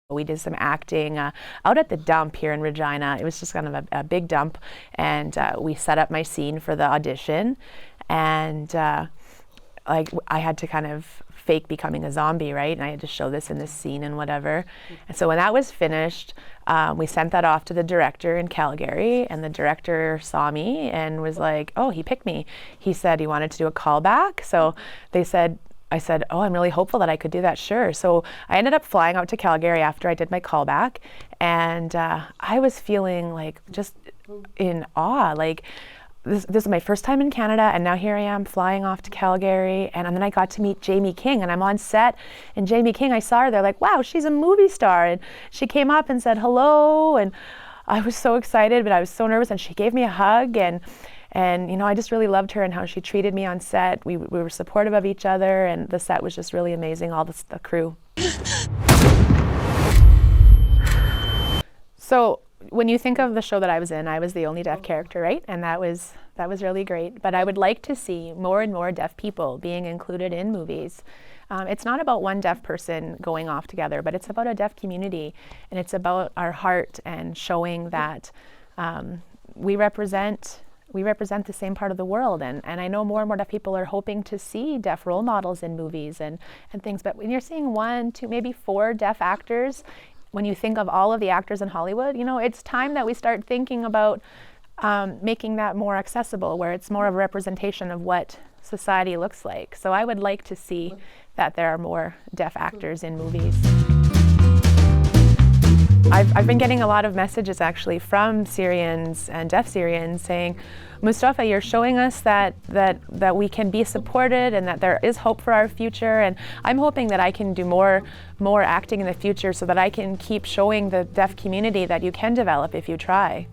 We did some acting out at the dump here in Regina. It was just kind of a big dump, and we set up my scene for the audition, and like I had to kind of fake becoming a zombie, right? And I had to show this in this scene and whatever. And so when that was finished, we sent that off to the director in Calgary, and the director saw me and was like, oh, he picked me. He said he wanted to do a callback. So I said, oh, I'm really hopeful that I could do that, sure. So I ended up flying out to Calgary after I did my callback, and I was feeling like just in awe. Like this is my first time in Canada, and now here I am flying off to Calgary, and then I got to meet Jamie King, and I'm on set, and Jamie King, I saw her, they're like, wow, she's a movie star, and she came up and said hello, and I was so excited, but I was so nervous, and she gave me a hug, and you know, I just really loved her and how she treated me on set. We were supportive of each other, and the set was just really amazing, all the crew. So when you think of the show that I was in, I was the only deaf character, right? And that was really great. But I would like to see more and more deaf people being included in movies. It's not about one deaf person going off together, but it's about a deaf community, and it's about our heart and showing that we represent the same part of the world, and I know more and more deaf people are hoping to see deaf role models in movies and things, but when you're seeing 1, 2, maybe 4 deaf actors, when you think of all of the actors in Hollywood, you know, it's time that we start thinking about making that more accessible, where it's more of a representation of what society looks like. So I would like to see that there are more deaf actors in movies. I've been getting a lot of messages actually from Syrians and deaf Syrians saying, Mustafa, you're showing us that we can be supported and that there is hope for our future, and I'm hoping that I can do more acting in the future so that I can keep showing the deaf community that you can develop if you try.